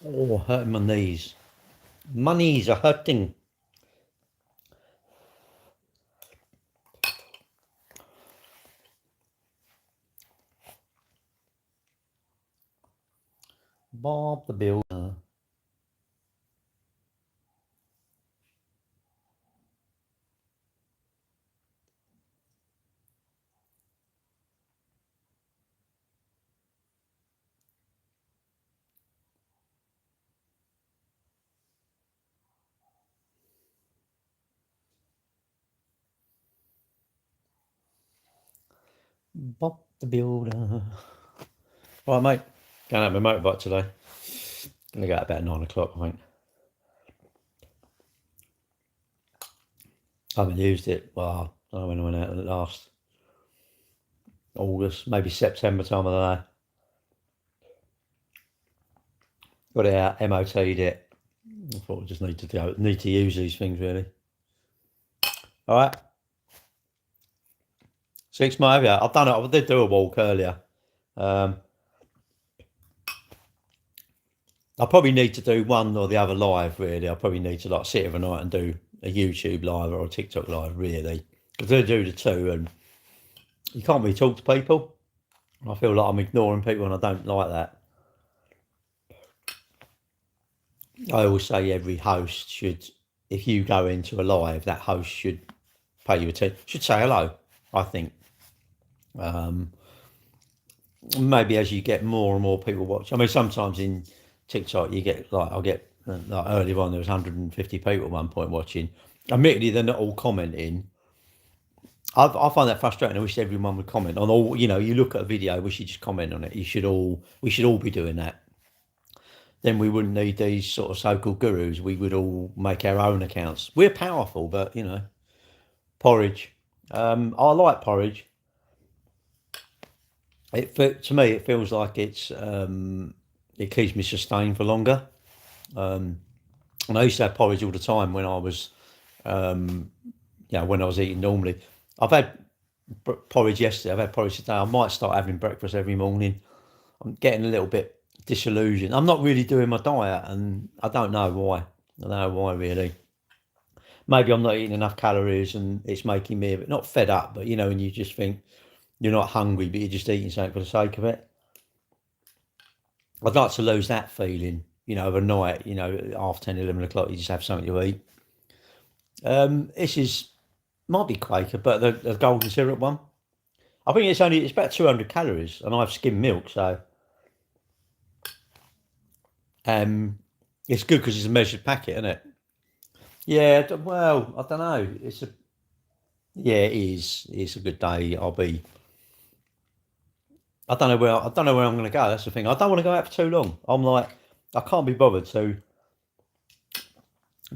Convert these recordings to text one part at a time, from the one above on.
Oh, hurting my knees. My knees are hurting. Bob the Builder. Bob the Builder. Right, mate. Going out my motorbike today. Gonna go at about 9 o'clock, I think. I haven't used it. Well, I don't know when I went out last. August, maybe September time of the day. Got it out, MOT'd it. I thought I just need to use these things really. All right. 6 miles, yeah. I've done it. I did do a walk earlier. I probably need to do one or the other live, really. I probably need to like sit overnight and do a YouTube live or a TikTok live, really. Because I do the two, and you can't really talk to people. I feel like I'm ignoring people, and I don't like that. I always say every host should, if you go into a live, that host should pay you attention, should say hello, I think. Maybe as you get more and more people watch. I mean, sometimes in TikTok you get like I'll get like earlier on there was 150 people at one point watching. Admittedly, they're not all commenting. I find that frustrating. I wish everyone would comment on all. You know, you look at a video, we should just comment on it. We should all be doing that. Then we wouldn't need these sort of so-called gurus. We would all make our own accounts. We're powerful, but you know, porridge. I like porridge. To me, it feels like it keeps me sustained for longer. And I used to have porridge all the time when I was, when I was eating normally. I've had porridge yesterday. I've had porridge today. I might start having breakfast every morning. I'm getting a little bit disillusioned. I'm not really doing my diet, and I don't know why. I don't know why really. Maybe I'm not eating enough calories, and it's making me a bit not fed up, but you know, and you just think you're not hungry, but you're just eating something for the sake of it. I'd like to lose that feeling, you know, overnight, you know, half 10, 11 o'clock, you just have something to eat. This is, might be Quaker, but the golden syrup one. I think it's about 200 calories, and I have skim milk, so um, it's good because it's a measured packet, isn't it? Yeah, well, I don't know. Yeah, it is. It's a good day. I don't know where I'm going to go. That's the thing. I don't want to go out for too long. I'm like, I can't be bothered to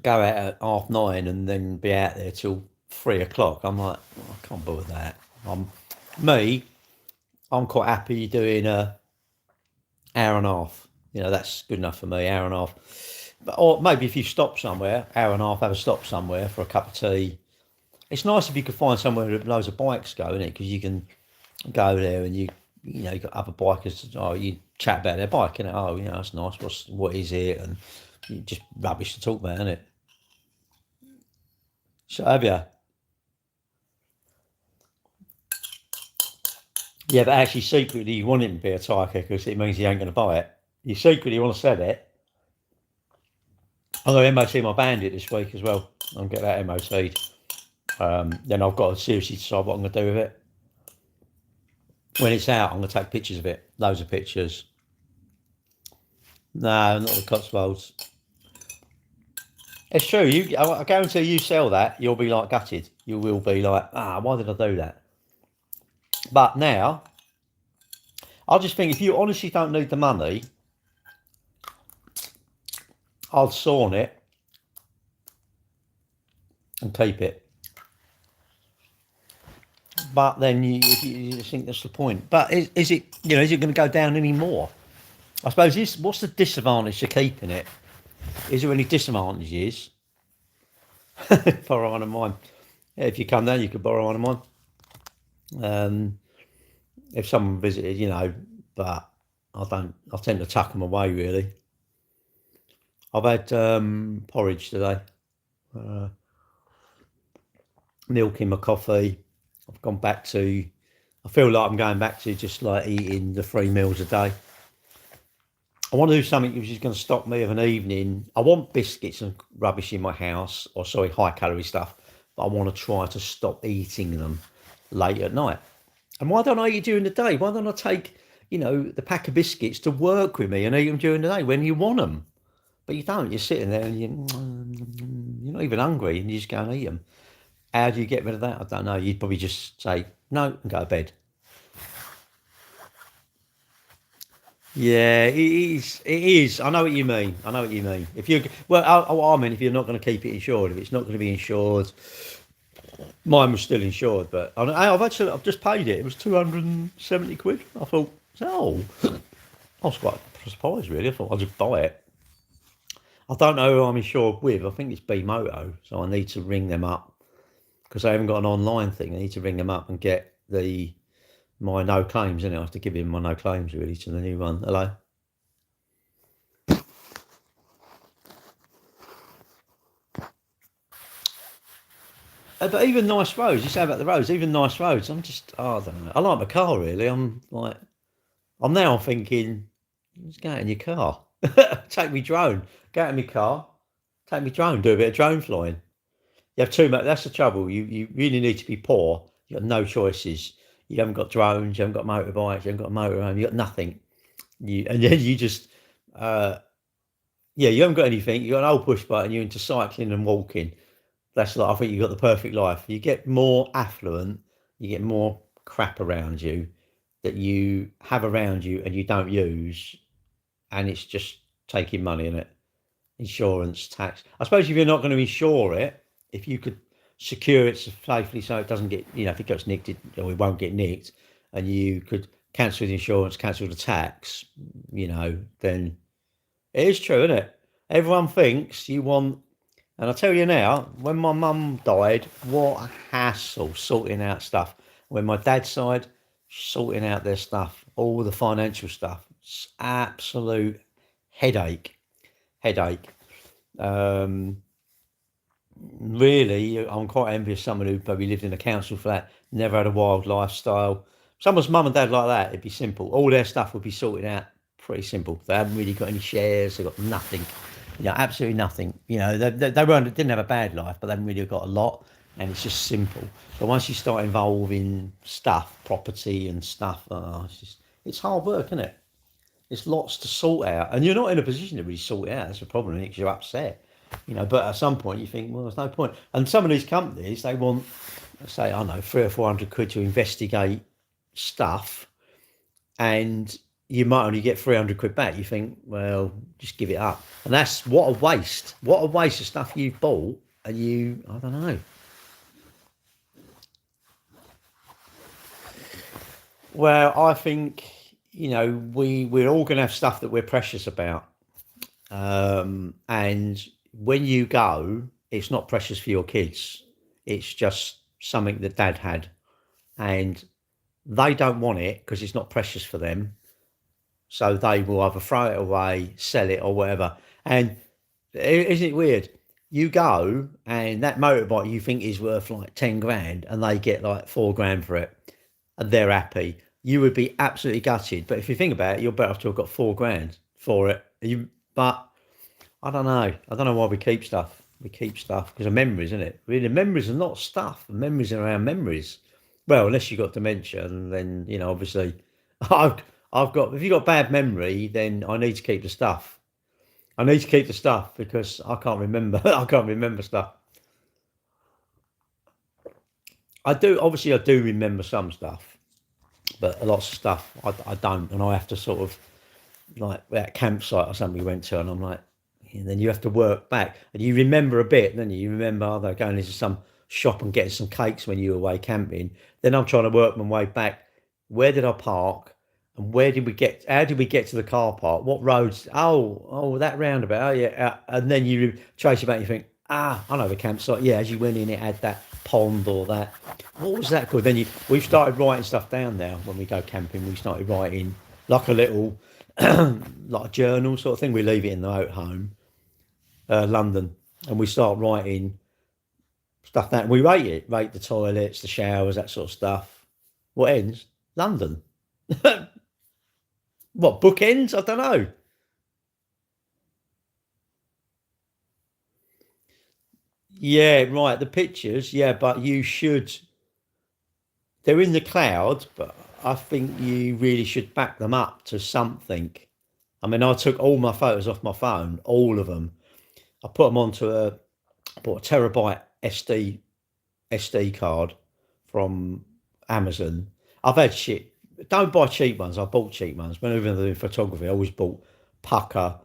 go out at 9:30 and then be out there till 3 o'clock. I'm like, oh, I can't bother with that. I'm me. I'm quite happy doing a hour and a half. You know, that's good enough for me. Hour and a half. But or maybe if you stop somewhere, hour and a half, have a stop somewhere for a cup of tea. It's nice if you could find somewhere that loads of bikes go in it because you can go there and you know you got other bikers. Oh, you chat about their bike and oh, you know that's nice. What is it? And just rubbish to talk about, isn't it? So have you? Yeah, but actually secretly you want him to be a tyre kicker because it means he ain't going to buy it. You secretly want to sell it. I'm going to MOT my Bandit this week as well. I'll get that MOT'd. Then I've got to seriously decide what I'm going to do with it. When it's out, I'm going to take pictures of it. Loads of pictures. No, not the Cotswolds. It's true. I guarantee you sell that, you'll be like gutted. You will be like, why did I do that? But now, I just think if you honestly don't need the money, I'll saw on it and keep it. But then you think that's the point. But is it is it going to go down any more? I suppose what's the disadvantage to keeping it? Is there any disadvantages? Borrow one of mine. Yeah, if you come down, you could borrow one of mine. If someone visited, but I don't. I tend to tuck them away really. I've had porridge today, uh, milk in my coffee. I've gone back to. I feel like I'm going back to just like eating the 3 meals a day. I want to do something which is going to stop me of an evening. I want biscuits and rubbish in my house, or sorry, high calorie stuff, but I want to try to stop eating them late at night. And why don't I eat during the day? Why don't I take, the pack of biscuits to work with me and eat them during the day when you want them? But you don't. You're sitting there and you're not even hungry and you just go and eat them. How do you get rid of that? I don't know. You'd probably just say no and go to bed. Yeah, it is. It is. I know what you mean. I know what you mean. If you well, I mean, if you're not going to keep it insured, if it's not going to be insured, mine was still insured, but I've just paid it. It was 270 quid. I thought, oh, I was quite surprised really. I thought I'd just buy it. I don't know who I'm insured with. I think it's B Moto, so I need to ring them up because I haven't got an online thing. I need to ring them up and get the my no claims in it. I have to give him my no claims really to the new one. Hello. But even nice roads, you say about the roads, even nice roads, I don't know. I like my car really. I'm now thinking, let's go out in your car. Take me drone. Go out in my car, take me drone, do a bit of drone flying. You have too much, that's the trouble. You really need to be poor. You got no choices. You haven't got drones, you haven't got motorbikes, you haven't got a motorhome, you got nothing. And then you just, uh, yeah, you haven't got anything. You got an old push button, you're into cycling and walking. That's like I think you got the perfect life. You get more affluent, you get more crap around you that you have around you and you don't use, and it's just taking money in it. Insurance, tax. I suppose if you're not going to insure it, if you could secure it safely so it doesn't get, if it gets nicked, or it won't get nicked, and you could cancel the insurance, cancel the tax, then it is true, isn't it? Everyone thinks you want. And I tell you now, when my mum died, what a hassle sorting out stuff. When my dad's side, sorting out their stuff, all the financial stuff, it's absolute headache, headache. Um, Really, I'm quite envious of someone who probably lived in a council flat, never had a wild lifestyle. Someone's mum and dad like that, it'd be simple. All their stuff would be sorted out pretty simple. They haven't really got any shares, they've got nothing, absolutely nothing. They didn't have a bad life, but they haven't really got a lot, and it's just simple. But once you start involving stuff, property and stuff, it's hard work, isn't it? It's lots to sort out, and you're not in a position to really sort it out. That's the problem, because you're upset. But at some point you think, well, there's no point. And some of these companies, they want, say, I don't know, 300 or 400 quid to investigate stuff, and you might only get 300 quid back. You think, well, just give it up. And that's what a waste. What a waste of stuff you've bought, and I don't know. Well, I think, we're all going to have stuff that we're precious about. And when you go, it's not precious for your kids. It's just something that dad had, and they don't want it because it's not precious for them. So they will either throw it away, sell it, or whatever. And isn't it weird? You go and that motorbike you think is worth like 10 grand, and they get like 4 grand for it, and they're happy. You would be absolutely gutted. But if you think about it, you're better off to have got 4 grand for it. But I don't know. I don't know why we keep stuff. We keep stuff because of memories, isn't it? Really, memories are not stuff. Memories are our memories. Well, unless you've got dementia, and then obviously, I've got. If you've got bad memory, then I need to keep the stuff. I need to keep the stuff because I can't remember. I can't remember stuff. I do. Obviously, I do remember some stuff, but lots of stuff I don't, and I have to sort of like that campsite or something we went to, and I'm like, and then you have to work back, and you remember a bit, then you remember going into some shop and getting some cakes when you were away camping. Then I'm trying to work my way back. Where did I park? And where did we get? How did we get to the car park? What roads? Oh, that roundabout. Oh, yeah. And then you trace it back. And you think, I know the campsite. Yeah, as you went in, it had that pond or that. What was that called? We've started writing stuff down now. When we go camping, we started writing like a little, like a journal sort of thing. We leave it in the motorhome, London, and we start writing stuff down. We rate the toilets, the showers, that sort of stuff. What ends? London. What bookends? I don't know. Yeah, right. The pictures, yeah, but you should. They're in the cloud, but I think you really should back them up to something. I mean, I took all my photos off my phone, all of them. I put them onto I bought a terabyte SD card from Amazon. I've had shit. Don't buy cheap ones. I bought cheap ones. Whenever I'm doing photography, I always bought Pucker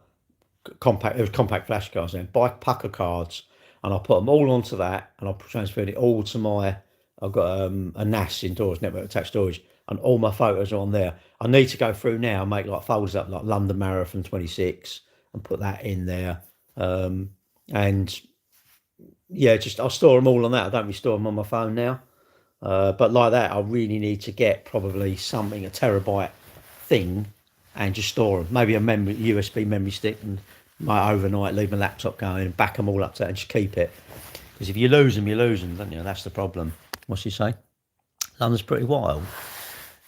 compact. It was compact flash cards then. Buy Pucker cards, and I put them all onto that, and I transferred it all to my. I've got a NAS indoors, network attached storage, and all my photos are on there. I need to go through now and make like folders up like London Marathon 26 and put that in there. And yeah, just I'll store them all on that. I don't restore them on my phone now. But like that, I really need to get probably something, a terabyte thing, and just store them. Maybe a USB memory stick, and my overnight leave my laptop going and back them all up to that and just keep it. Because if you lose them, you lose them, don't you? That's the problem. What's he say? London's pretty wild.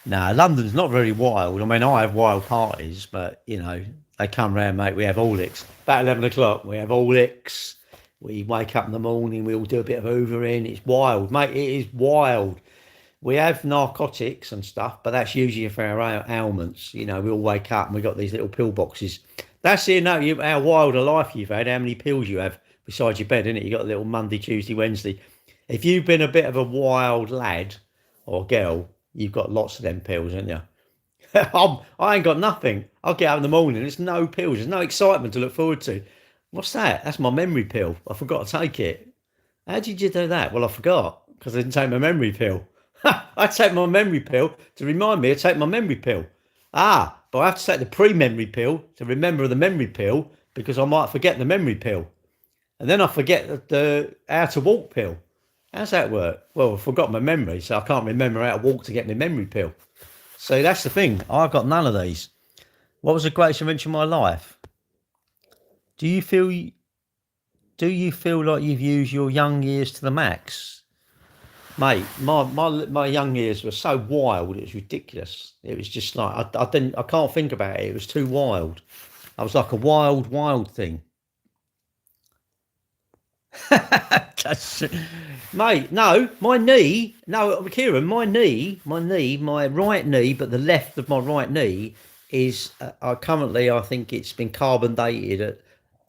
No, London's not very wild. I mean, I have wild parties, but you know, they come round, mate. We have Orlicks. About 11 o'clock, we have Orlicks. We wake up in the morning, we all do a bit of hoovering. It's wild, mate. It is wild. We have narcotics and stuff, but that's usually for our ailments. You know, we all wake up and we got these little pill boxes. That's how wild a life you've had, how many pills you have beside your bed, isn't it? You got a little Monday, Tuesday, Wednesday. If you've been a bit of a wild lad or girl, you've got lots of them pills, haven't you? I ain't got nothing. I'll get up in the morning, there's no pills, there's no excitement to look forward to. What's that? That's my memory pill. I forgot to take it. How did you do that? Well, I forgot because I didn't take my memory pill. I take my memory pill to remind me to take my memory pill. But I have to take the pre-memory pill to remember the memory pill because I might forget the memory pill. And then I forget the how to walk pill. How's that work? Well, I forgot my memory, so I can't remember how to walk to get my memory pill. So that's the thing. I've got none of these. What was the greatest adventure of my life? Do you feel like you've used your young years to the max? Mate, my young years were so wild, it was ridiculous. It was just like I can't think about it. It was too wild. I was like a wild thing. Mate, no, my knee, no, Kieran, my right knee, but the left of my right knee is currently, I think it's been carbon dated at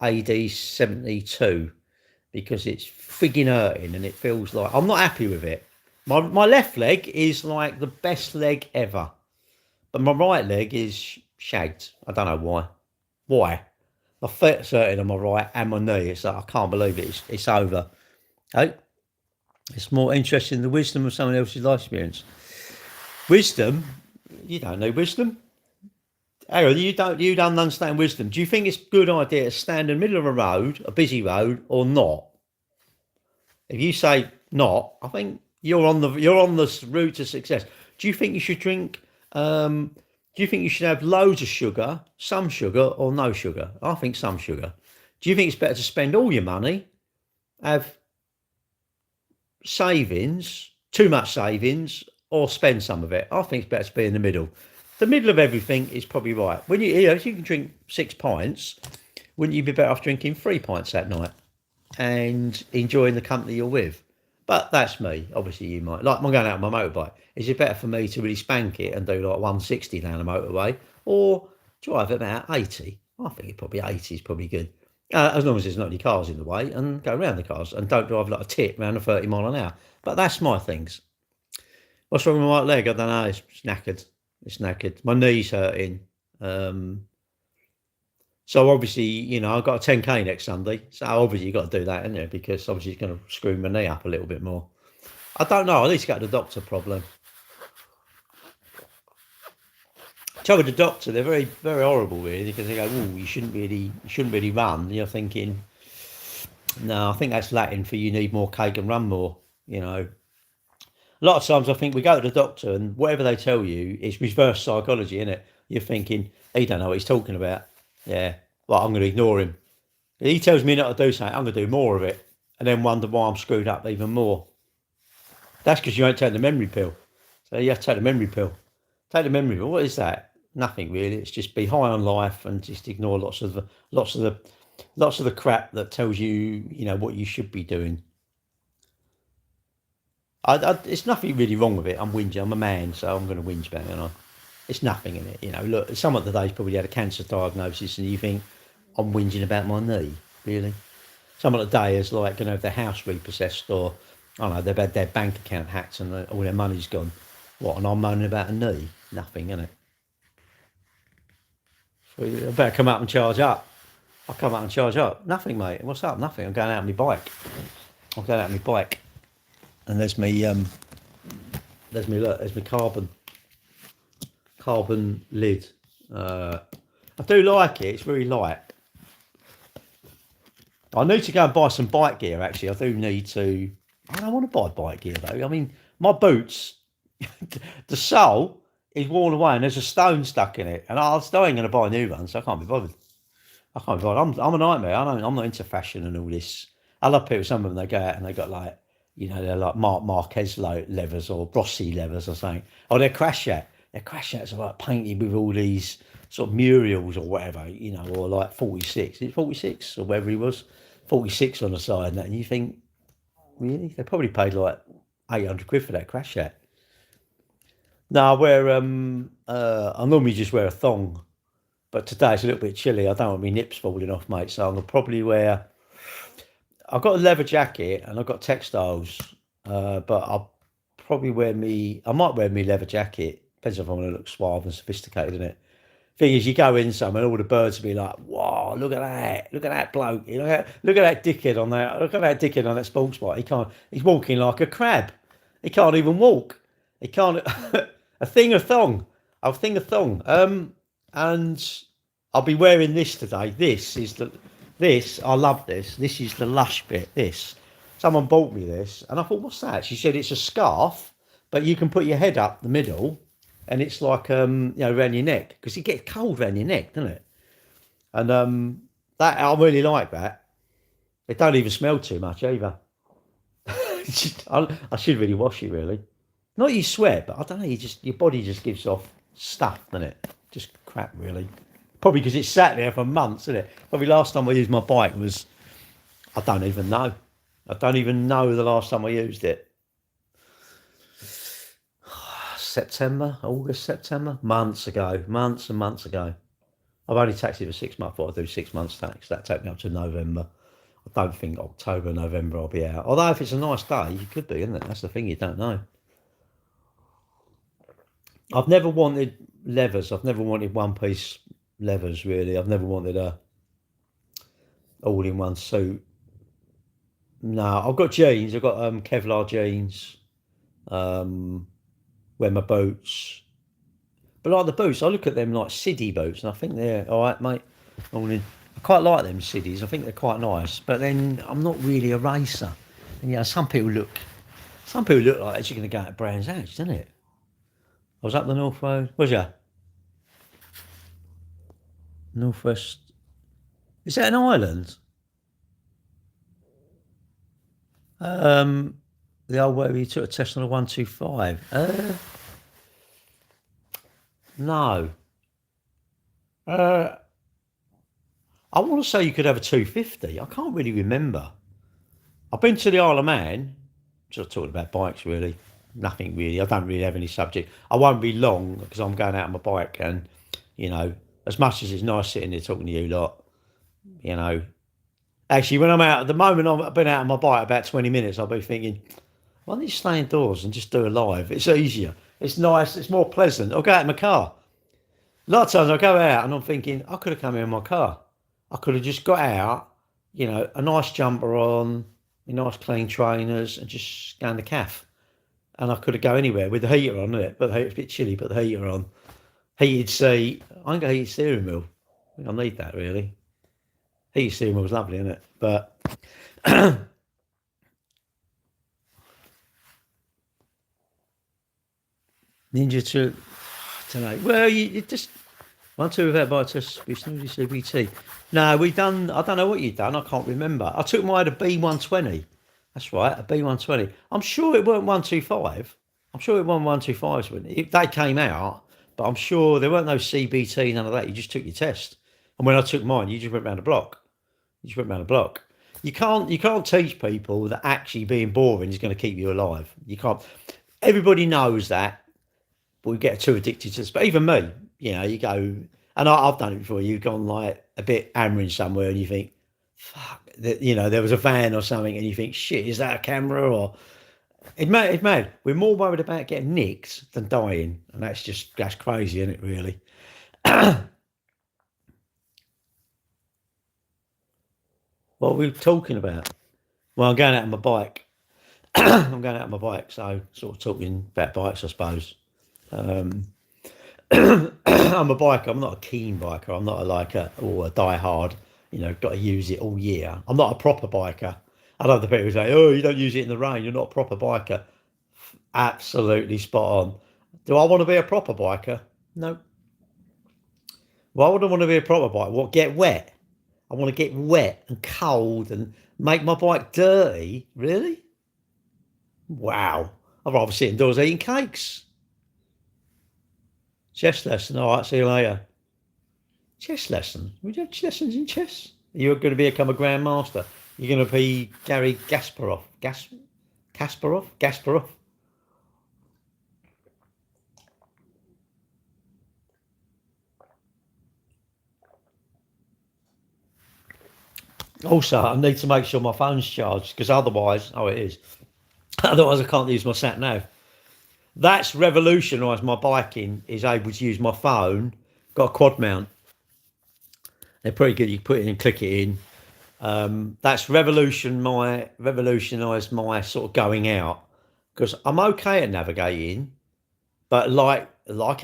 AD 72 because it's frigging hurting and it feels like I'm not happy with it. My left leg is like the best leg ever, but my right leg is shagged. I don't know why. Why? My foot's hurting on my right and my knee. It's like I can't believe it. It's over. Hey, it's more interesting in the wisdom of someone else's life experience. Wisdom? You don't know wisdom. Aaron, you don't understand wisdom. Do you think it's a good idea to stand in the middle of a road, a busy road, or not? If you say not, I think you're on the route to success. Do you think you should drink? Do you think you should have loads of sugar, some sugar, or no sugar? I think some sugar. Do you think it's better to spend all your money, have savings, too much savings, or spend some of it? I think it's better to be in the middle. The middle of everything is probably right. When if you can drink 6 pints, wouldn't you be better off drinking 3 pints that night and enjoying the company you're with? But that's me. Obviously, you might. Like, I'm going out on my motorbike. Is it better for me to really spank it and do like 160 down the motorway or drive about 80? I think probably 80 is probably good. As long as there's not any cars in the way and go around the cars and don't drive like a tit around the 30 mile an hour. But that's my things. What's wrong with my right leg? I don't know. It's knackered. It's knackered. My knee's hurting. So obviously, you know, I've got a 10K next Sunday. So obviously you've got to do that, isn't it? Because obviously it's going to screw my knee up a little bit more. I don't know. I need to go to the doctor probably. Trouble with the doctor, they're very, very horrible really because they go, "Oh, you shouldn't really run." And you're thinking, no, I think that's Latin for you need more cake and run more. You know, a lot of times I think we go to the doctor and whatever they tell you is reverse psychology, isn't it? You're thinking he don't know what he's talking about. Yeah, well, I'm going to ignore him. He tells me not to do something, I'm going to do more of it, and then wonder why I'm screwed up even more. That's because you ain't taking the memory pill. So you have to take the memory pill. Take the memory pill. What is that? Nothing really. It's just be high on life and just ignore lots of the crap that tells you, what you should be doing. It's nothing really wrong with it. I'm whinging. I'm a man, so I'm going to whinge about it. And it's nothing in it. Look, someone today's probably had a cancer diagnosis, and you think I'm whinging about my knee, really? Someone today is like going to have their house repossessed, or I don't know, they've had their bank account hacked and all their money's gone. What? And I'm moaning about a knee? Nothing, innit? So I better come out and charge up. I'll come out and charge up. Nothing, mate. What's up? Nothing. I'm going out on my bike. I'm going out on my bike, and there's my carbon lid. I do like it. It's very light. I need to go and buy some bike gear. Actually, I do need to. I don't want to buy bike gear though. I mean, my boots, the sole is worn away, and there's a stone stuck in it. And I still ain't going to buy a new one, so I can't be bothered. I can't be bothered. I'm a nightmare. I'm not into fashion and all this. I love people. Some of them they go out and they got like, they're like Marc Marquez leathers or Rossi leathers or something. Or their crash hat. Their crash hats are like painted with all these sort of murals or whatever, or like 46. It's 46 or whatever he was. 46 on the side, and you think, really? They probably paid like 800 quid for that crash hat. No, I normally just wear a thong, but today it's a little bit chilly. I don't want my nips falling off, mate. So I'm gonna probably wear. I've got a leather jacket and I've got textiles, but I'll probably wear me. I might wear me leather jacket. Depends if I want to look suave and sophisticated in it. Thing is, you go in somewhere, and all the birds will be like, "Wow, look at that bloke! Look at that dickhead on that! Look at that dickhead on that sports bike! He can't. He's walking like a crab. He can't even walk. He can't. A thing of thong. A thing of thong. And I'll be wearing this today. This. I love this. This is the lush bit. This. Someone bought me this, and I thought, what's that? She said it's a scarf, but you can put your head up the middle, and it's like around your neck, because it gets cold around your neck, doesn't it? And that I really like that. It don't even smell too much either. I should really wash it, really. Not you sweat, but I don't know. Your body just gives off stuff, doesn't it? Just crap, really. Probably because it's sat there for months, isn't it? Probably last time I used my bike was, I don't even know. I don't even know the last time I used it. August, September, months and months ago. I've only taxied for 6 months. I'll do 6 months tax. That take me up to November. I don't think October, November I'll be out. Although if it's a nice day, you could be, isn't it? That's the thing, you don't know. I've never wanted leathers. I've never wanted one piece leathers, really. I've never wanted a all in one suit. No, I've got jeans. I've got Kevlar jeans. Wear my boots. But like the boots, I look at them like Siddy boots, and I think they're all right, mate. I quite like them Siddies. I think they're quite nice. But then I'm not really a racer. And some people look like they're actually going to go at Brands Hatch, doesn't it? I was up the North Road. Was ya? Northwest. Is that an island? The old way you took a test on a 125. No. I want to say you could have a 250. I can't really remember. I've been to the Isle of Man. Just talking about bikes, really. Nothing really. I don't really have any subject. I won't be long because I'm going out on my bike, and as much as it's nice sitting there talking to you lot, you know. Actually, when I'm out, at the moment I've been out on my bike about 20 minutes, I'll be thinking, why don't you stay indoors and just do a live? It's easier. It's nice. It's more pleasant. I'll go out in my car. A lot of times I go out and I'm thinking, I could have come here in my car. I could have just got out, a nice jumper on, nice clean trainers, and just go in the cafe. And I could have go anywhere with the heater on it, but it's a bit chilly, put the heater on. Heated seat. I ain't got a heated steering wheel. I think I need that, really. Heated steering wheel's lovely, isn't it? But Ninja 2, I don't know. Well, you just, 1, 2 without bike test, we snoozy CBT. No, we done, I don't know what you've done, I can't remember. I took mine a B120. That's right, a B120. I'm sure it weren't 125. I'm sure it wasn't 125s when they came out, but I'm sure there weren't no CBT, none of that. You just took your test. And when I took mine, you just went round the block. You just went round the block. You can't teach people that actually being boring is going to keep you alive. You can't. Everybody knows that, but we get too addicted to this. But even me, you go, and I've done it before. You've gone like a bit hammering somewhere, and you think, fuck, there was a van or something, and you think, shit, is that a camera? Or it's mad. We're more worried about getting nicked than dying, and that's crazy, isn't it? Really. What were we talking about? Well, I'm going out on my bike. I'm going out on my bike, so sort of talking about bikes, I suppose. Um, I'm a biker. I'm not a keen biker. I'm not a die hard. Got to use it all year. I'm not a proper biker. I love the people who say, "Oh, you don't use it in the rain. You're not a proper biker." Absolutely spot on. Do I want to be a proper biker? No. Why would I want to be a proper biker? What? Get wet? I want to get wet and cold and make my bike dirty. Really? Wow. I'd rather sit indoors eating cakes. Chess lesson. All right. See you later. Chess lesson. We do lessons in chess. You're going to become a grandmaster. You're going to be Gary Kasparov. Kasparov. Also, I need to make sure my phone's charged because otherwise, it is. Otherwise, I can't use my sat nav. That's revolutionised my biking. Is able to use my phone. Got a quad mount. They're pretty good. You put it in, click it in. That's revolutionised my sort of going out because I'm okay at navigating, but like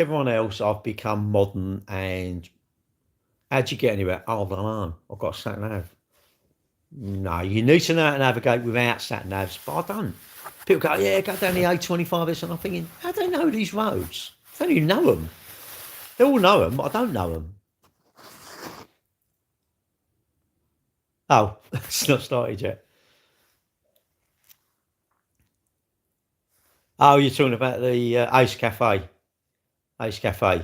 everyone else, I've become modern. And how'd you get anywhere? Oh, I don't know. I've got a sat nav. No, you need to know how to navigate without sat navs, but I don't. People go, yeah, go down the A25, and I'm thinking, how do they know these roads? I don't even know them. They all know them, but I don't know them. Oh, it's not started yet. Oh, you're talking about the Ace Cafe. Ace Cafe.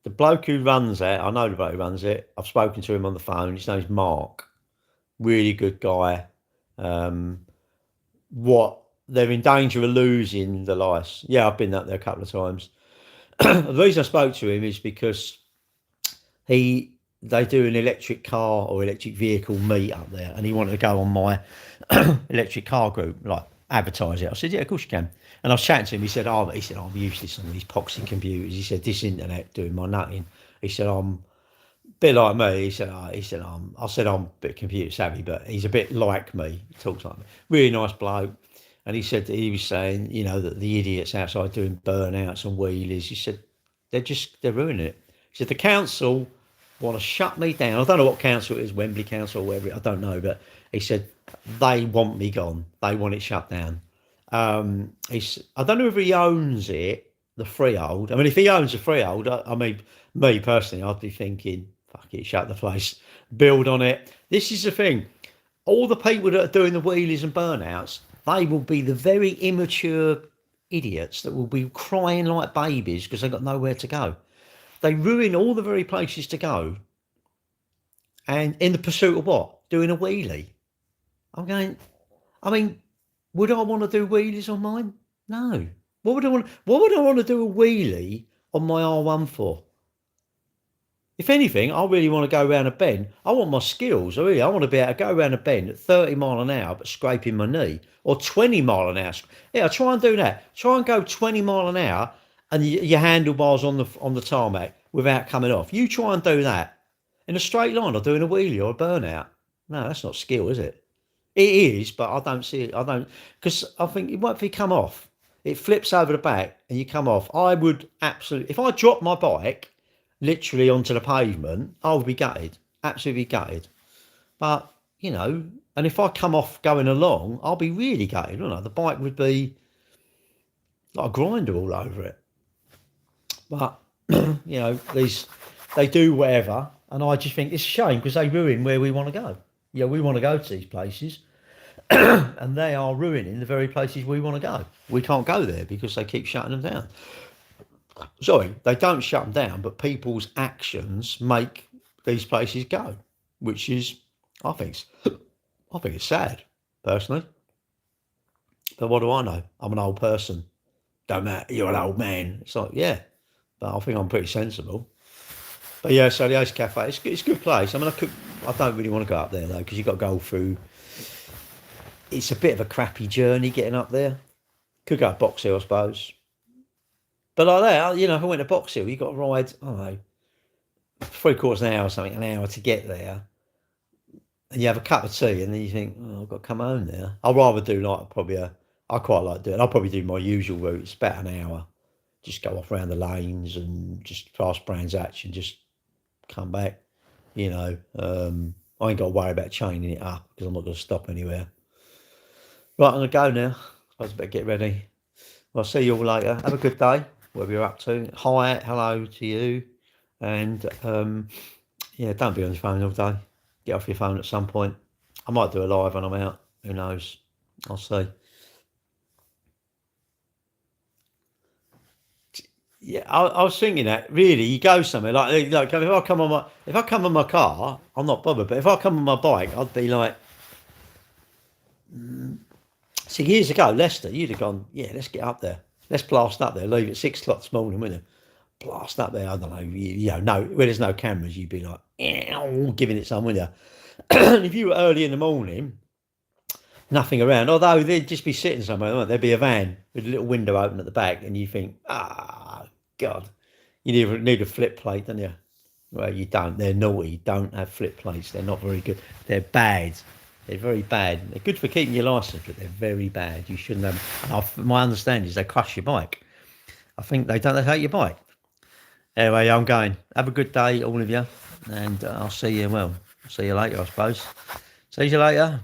The bloke who runs it, I know the bloke who runs it. I've spoken to him on the phone. His name's Mark. Really good guy. They're in danger of losing the lice. Yeah, I've been up there a couple of times. The reason I spoke to him is because they do an electric car or electric vehicle meet up there, and he wanted to go on my electric car group, like advertise it. I said, yeah, of course you can. And I was chatting to him. He said, I'm useless on these poxy computers. He said, this internet doing my nutting. He said, I'm a bit like me. I said, I'm a bit computer savvy, but he's a bit like me. He talks like me. Really nice bloke. And he said that he was saying, that the idiots outside doing burnouts and wheelies, he said, they're ruining it. He said, the council want to shut me down. I don't know what council it is, Wembley Council or whatever, I don't know, but he said, they want me gone. They want it shut down. I don't know if he owns it, the freehold. I mean, if he owns the freehold, I mean, me personally, I'd be thinking, fuck it, shut the place, build on it. This is the thing. All the people that are doing the wheelies and burnouts, they will be the very immature idiots that will be crying like babies because they've got nowhere to go. They ruin all the very places to go. And in the pursuit of what? Doing a wheelie. Would I want to do wheelies on mine? No. What would I want to do a wheelie on my R1 for? If anything, I really want to go around a bend. I want my skills. I want to be able to go around a bend at 30 mile an hour, but scraping my knee, or 20 mile an hour. Yeah, try and do that. Try and go 20 mile an hour, and your handlebars on the tarmac without coming off. You try and do that in a straight line, or doing a wheelie or a burnout. No, that's not skill, is it? It is, but I don't see it. I don't, because I think what if you come off? It flips over the back and you come off. I would absolutely, if I dropped my bike literally onto the pavement, I would be gutted, absolutely gutted. But, and if I come off going along, I'll be really gutted, wouldn't I? The bike would be like a grinder all over it. But You know, they do whatever, and I just think it's a shame because they ruin where we want to go. Yeah, we want to go to these places, and they are ruining the very places we want to go. We can't go there because they keep shutting them down. Sorry, they don't shut them down, but people's actions make these places go, which is, I think, I think it's sad, personally. But what do I know? I'm an old person. Don't matter. You're an old man. It's like, yeah, but I think I'm pretty sensible. But yeah, so the Ace Cafe, it's a good place. I mean, I don't really want to go up there though because you've got to go through. It's a bit of a crappy journey getting up there. Could go to Box Hill, I suppose. But like that, you know, if I went to Box Hill, you got to ride, I don't know, 3/4 an hour or something, an hour to get there. And you have a cup of tea, and then you think, oh, I've got to come home now. I'd rather do like I quite like doing. I'll probably do my usual route. It's about an hour. Just go off around the lanes and just past Brands Hatch and just come back. You know, I ain't got to worry about chaining it up because I'm not going to stop anywhere. Right, I'm going to go now. I suppose I better get ready. I'll see you all later. Have a good day, whatever you're up to. Hi, hello to you. And yeah, don't be on your phone all day. Get off your phone at some point. I might do a live when I'm out. Who knows? I'll see. Yeah, I was thinking that really, you go somewhere like if I come on my car, I'm not bothered. But if I come on my bike, I'd be like, see, years ago, Leicester, you'd have gone, yeah, let's get up there, let's blast up there, leave at 6 o'clock this morning, wouldn't you? Blast up there, I don't know, you know, no, where there's no cameras, you'd be like, giving it some, wouldn't you? And if you were early in the morning, nothing around, although they'd just be sitting somewhere, wouldn't they? There'd be a van with a little window open at the back, and you think, God, you need a flip plate, don't you? Well, you don't. They're naughty. Don't have flip plates. They're not very good. They're bad. They're very bad. They're good for keeping your license, but they're very bad. You shouldn't have. My understanding is they crush your bike. I think they hate your bike. Anyway, I'm going. Have a good day, all of you, and I'll see you. Well, see you later, I suppose. See you later.